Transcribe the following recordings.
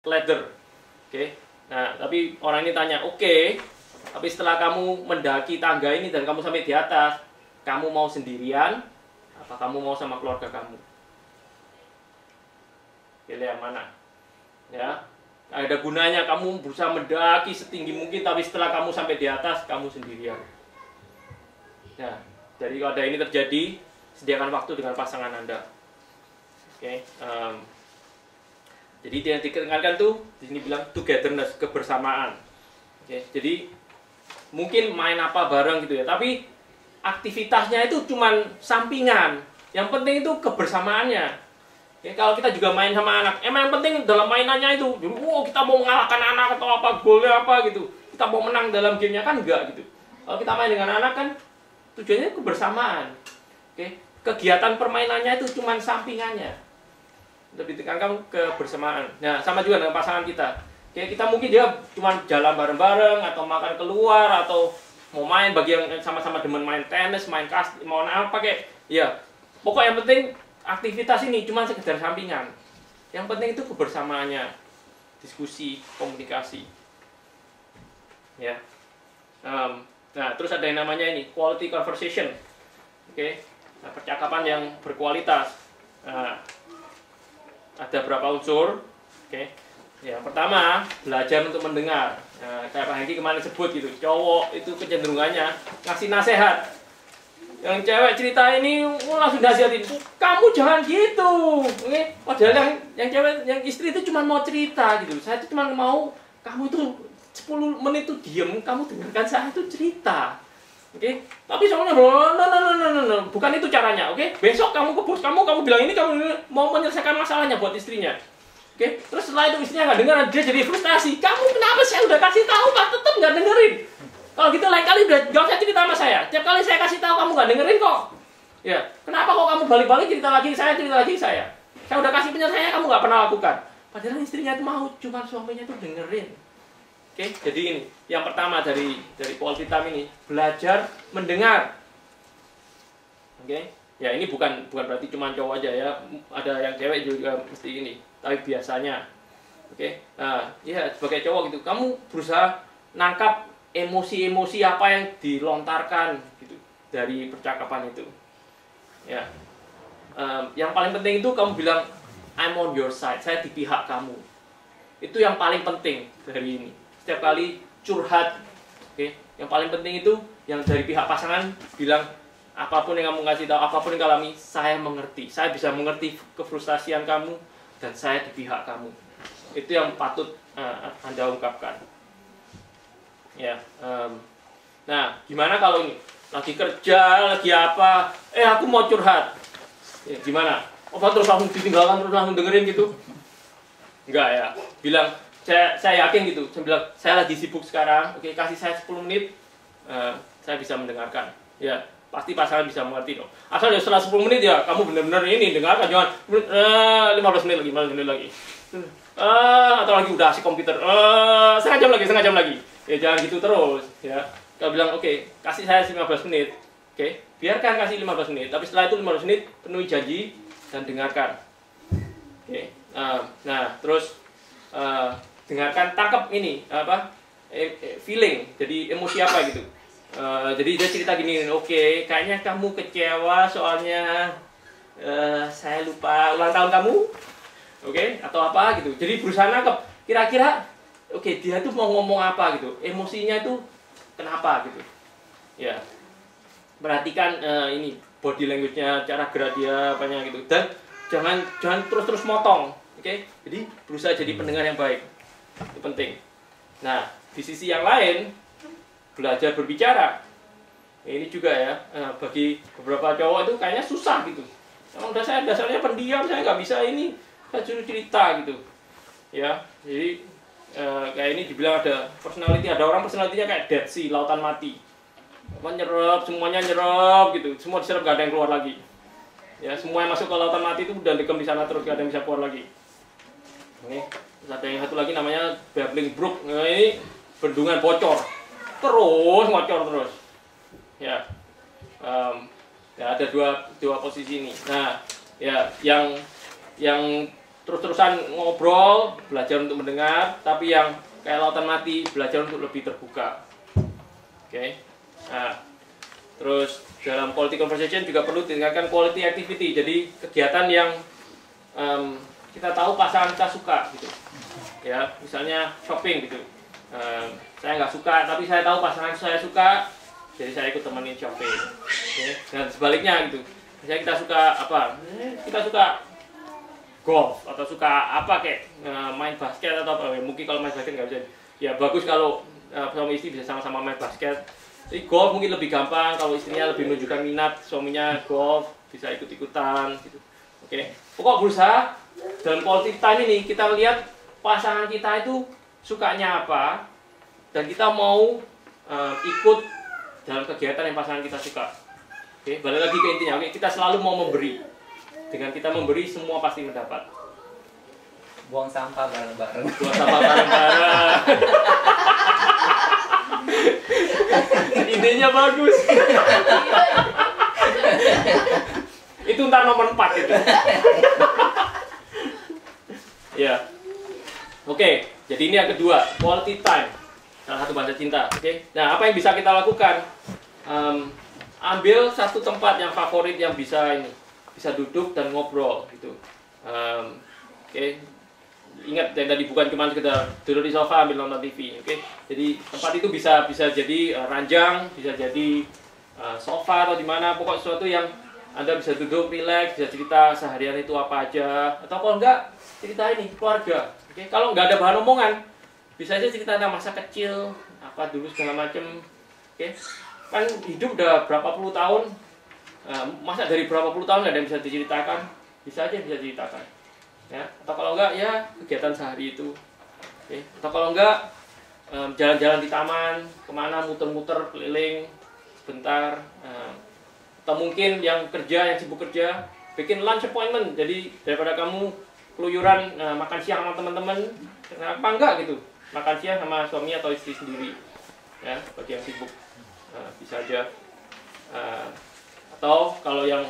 ladder. Oke. Nah, tapi orang ini tanya, oke, tapi setelah kamu mendaki tangga ini dan kamu sampai di atas, kamu mau sendirian, apa kamu mau sama keluarga kamu? Pilih yang mana? Ya, ada gunanya kamu berusaha mendaki setinggi mungkin, tapi setelah kamu sampai di atas, kamu sendirian. Nah, jadi kalau ada ini terjadi, sediakan waktu dengan pasangan Anda. Oke, jadi yang ditekankan tuh di sini bilang togetherness, kebersamaan. Oke, jadi mungkin main apa bareng gitu ya, tapi aktivitasnya itu cuman sampingan. Yang penting itu kebersamaannya. Oke, kalau kita juga main sama anak, emang yang penting dalam mainannya itu, kita mau mengalahkan anak atau apa, golnya apa gitu, kita mau menang dalam gamenya kan enggak gitu. Kalau kita main dengan anak kan tujuannya kebersamaan. Oke, kegiatan permainannya itu cuman sampingannya. Lebih ditekankan kebersamaan. Nah, sama juga dengan pasangan kita. Oke, kita mungkin dia cuma jalan bareng-bareng atau makan keluar atau mau main, bagi yang sama-sama demen main tenis, main kasti, mau apa kayak ya. Pokoknya yang penting aktivitas ini cuma sekedar sampingan. Yang penting itu kebersamaannya, diskusi, komunikasi. Ya. Nah, terus ada yang namanya ini quality conversation. Oke. Nah, percakapan yang berkualitas. Nah, ada berapa unsur? Oke. Ya, pertama, belajar untuk mendengar. Nah, kayak Pak Hengki kemarin sebut gitu, cowok itu kecenderungannya ngasih nasihat. Yang cewek cerita ini langsung nasihatin, kamu jangan gitu. Oke? Padahal yang cewek, yang istri itu cuma mau cerita gitu. Saya itu cuma mau kamu itu 10 menit itu diem, kamu dengarkan saya itu cerita. Oke? Tapi soalnya no, bukan itu caranya. Oke? Besok kamu ke bos kamu bilang ini, kamu mau menyelesaikan masalahnya buat istrinya. Oke, terus setelah itu istrinya nggak dengar, dia jadi frustasi. Kamu kenapa, saya udah kasih tahu kok tetap nggak dengerin? Kalau gitu lain kali udah gak usah cerita sama saya. Tiap kali saya kasih tahu kamu nggak dengerin kok. Ya, kenapa kok kamu balik-balik cerita lagi saya? Saya udah kasih penyelesaiannya, kamu nggak pernah lakukan. Padahal istrinya itu mau, cuma suaminya itu dengerin. Oke, jadi ini yang pertama dari quality time ini, belajar mendengar. Oke, ya ini bukan berarti cuma cowok aja ya, ada yang cewek juga mesti ini. Tapi biasanya, oke, nah, ya sebagai cowok gitu, kamu berusaha nangkap emosi-emosi apa yang dilontarkan gitu dari percakapan itu. Ya, yang paling penting itu kamu bilang I'm on your side, saya di pihak kamu. Itu yang paling penting dari ini. Setiap kali curhat, oke, yang paling penting itu yang dari pihak pasangan bilang apapun yang kamu kasih tahu, apapun yang kamu alami, saya mengerti, saya bisa mengerti kefrustasian kamu. Dan saya di pihak kamu. Itu yang patut Anda ungkapkan. Ya, nah, gimana kalau ini lagi kerja, lagi apa? Aku mau curhat. Ya, gimana? Apa terus langsung ditinggalkan, terus langsung dengerin gitu? Enggak ya. Bilang, saya yakin gitu. Saya bilang, saya lagi sibuk sekarang. Oke, kasih saya 10 menit. Saya bisa mendengarkan. Ya. Pasti pasangan bisa mengerti dong. Asal ya setelah 10 menit ya kamu benar-benar ini dengarkan, jangan 15 menit lagi. Atau lagi udah asik komputer. Setengah jam lagi. Ya jangan gitu terus ya. Kalau bilang oke, kasih saya 15 menit. Oke, biarkan kasih 15 menit. Tapi setelah itu 15 menit penuhi janji dan dengarkan. Oke. Nah, terus dengarkan, tangkap ini apa? Feeling. Jadi emosi apa gitu. Jadi dia cerita gini, oke, kayaknya kamu kecewa soalnya saya lupa ulang tahun kamu, oke, atau apa gitu. Jadi berusaha nangkep, kira-kira, oke, dia tuh mau ngomong apa gitu, emosinya itu kenapa gitu. Ya, perhatikan ini body language-nya, cara gerak dia, apanya gitu. Dan jangan terus-terus motong, oke. Jadi berusaha jadi pendengar yang baik, itu penting. Nah, di sisi yang lain, belajar berbicara. Ini juga ya, bagi beberapa cowok itu kayaknya susah gitu. Emang dasarnya pendiam, saya nggak bisa ini, saya suruh cerita gitu. Ya, jadi kayak ini dibilang ada personality, ada orang personality-nya kayak Dead Sea, lautan mati. Menyerap, semuanya nyerap gitu, semua diserap, gak ada yang keluar lagi. Ya, semua yang masuk ke lautan mati itu udah dikam di sana terus, gak ada yang bisa keluar lagi. Ini, ada yang satu lagi namanya Babbling Brook. Nah, ini bendungan bocor. Terus ngocor terus ya. Ya ada dua posisi ini. Nah ya yang terus-terusan ngobrol, belajar untuk mendengar, tapi yang kayak lautan mati, belajar untuk lebih terbuka. Oke. Nah, terus dalam quality conversation juga perlu ditingkatkan quality activity. Jadi kegiatan yang kita tahu pasangan kita suka gitu. Ya, misalnya shopping gitu. Saya nggak suka, tapi saya tahu pasangan saya suka, jadi saya ikut temenin shopping. Oke. Dan sebaliknya gitu. Misalnya kita suka apa? Kita suka golf atau suka apa kayak main basket atau apa. Mungkin kalau main basket nggak bisa. Ya bagus kalau suami istri bisa sama-sama main basket. Jadi golf mungkin lebih gampang kalau istrinya lebih menunjukkan minat, suaminya golf bisa ikut-ikutan gitu. Oke. Pokok berusaha dalam quality time ini kita lihat pasangan kita itu sukanya apa dan kita mau ikut dalam kegiatan yang pasangan kita suka. Oke, balik lagi ke intinya. Oke, kita selalu mau memberi. Dengan kita memberi, semua pasti mendapat. Buang sampah bareng-bareng. Buang sampah bareng-bareng. Idenya bagus. Itu ntar nomor 4 itu. Ya. Oke, jadi ini yang kedua, quality time. Salah satu bahasa cinta. Oke. Nah, apa yang bisa kita lakukan? Ambil satu tempat yang favorit yang bisa duduk dan ngobrol gitu. Oke. Ingat yang tadi bukan cuma sekedar duduk di sofa ambil nonton TV. Oke. Jadi tempat itu bisa jadi ranjang, bisa jadi sofa atau di mana, pokok sesuatu yang Anda bisa duduk rileks, bisa cerita seharian itu apa aja, atau kalau enggak cerita ini keluarga. Oke. Kalau nggak ada bahan omongan, bisa aja cerita tentang masa kecil, apa dulu segala macam. Oke. Kan hidup udah berapa puluh tahun, masa dari berapa puluh tahun nggak ada yang bisa diceritakan, bisa aja bisa diceritakan, ya. Atau kalau enggak ya kegiatan sehari itu, oke. Atau kalau enggak jalan-jalan di taman, kemana muter-muter keliling sebentar, atau mungkin yang sibuk kerja, bikin lunch appointment. Jadi daripada kamu keluyuran makan siang sama teman-teman, kenapa enggak gitu makan siang sama suami atau istri sendiri, ya bagi yang sibuk, bisa aja. Atau kalau yang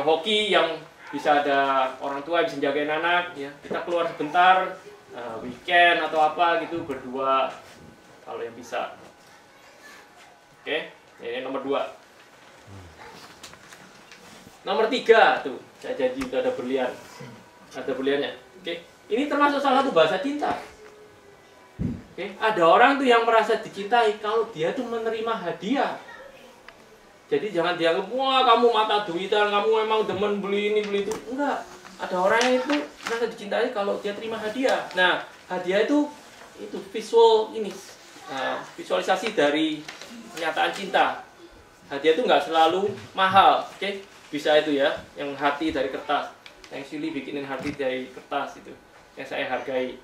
hoki, yang bisa ada orang tua yang bisa jagain anak, ya kita keluar sebentar, weekend atau apa gitu berdua kalau yang bisa. Oke, ini nomor 2. Nomor 3 tuh, saya janji udah ada berliannya. Oke, ini termasuk salah satu bahasa cinta. Oke, ada orang tuh yang merasa dicintai kalau dia tuh menerima hadiah. Jadi jangan dianggap, wah kamu mata duitan, kamu memang demen beli ini beli itu. Enggak. Ada orang yang itu merasa dicintai kalau dia terima hadiah. Nah, hadiah itu visualisasi dari pernyataan cinta. Hadiah itu nggak selalu mahal, oke? Bisa itu ya, yang hati dari kertas. Yang Silly bikinin hati dari kertas itu, yang saya hargai.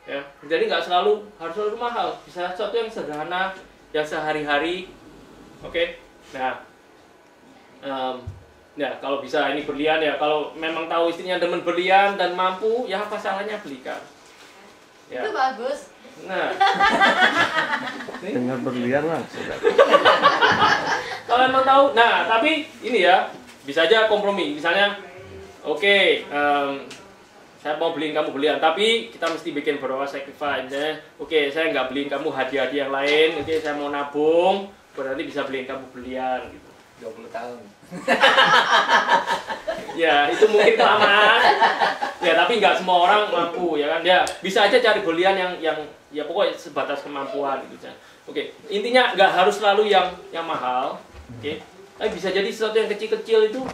Ya, jadi nggak harus selalu mahal. Bisa sesuatu yang sederhana, yang sehari-hari, oke? Nah, kalau bisa ini berlian ya. Kalau memang tahu istrinya demen berlian dan mampu, ya apa salahnya belikan. Ya. Itu bagus. Nah, dengar berlian lah. kalau memang tahu, nah tapi ini ya bisa aja kompromi. Misalnya, oke, saya mau beliin kamu berlian, tapi kita mesti bikin beberapa sacrifice. Oke, saya nggak beliin kamu hadiah-hadiah yang lain. Oke, saya mau nabung, berarti bisa beliin kamu berlian gitu. 20 tahun. Ya, itu mungkin kelamaan. Ya, tapi nggak semua orang mampu, ya kan? Ya, bisa aja cari berlian yang ya pokoknya sebatas kemampuan gitu. Oke, intinya nggak harus selalu yang mahal. Oke. Tapi bisa jadi sesuatu yang kecil-kecil itu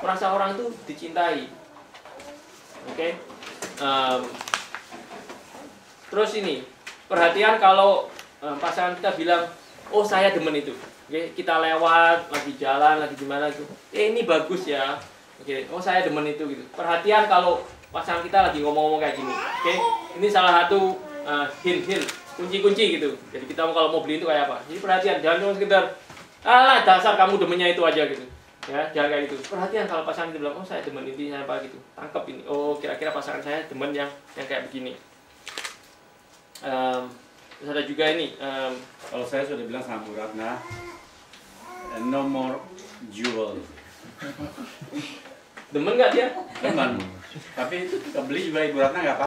merasa orang itu dicintai. Oke. Terus ini, perhatian kalau pasangan kita bilang, oh saya demen itu. Oke, kita lewat, lagi jalan, lagi gimana gitu. Ini bagus ya. Oke, oh saya demen itu gitu. Perhatian kalau pasangan kita lagi ngomong-ngomong kayak gini. Oke, ini salah satu hint, kunci-kunci gitu. Jadi kita kalau mau beli itu kayak apa? Jadi perhatian, jangan cuma sekedar, alah dasar kamu demennya itu aja gitu. Ya, jangan kayak gitu. Perhatian kalau pasangan kita bilang, oh saya demen intinya apa gitu. Tangkap ini. Oh kira-kira pasangan saya demen yang kayak begini. Terus ada juga ini. Kalau saya sudah bilang sama Bu Ratna, no more jewel. Demen nggak dia? Teman. Tapi itu beli juga Ibu Ratna nggak apa.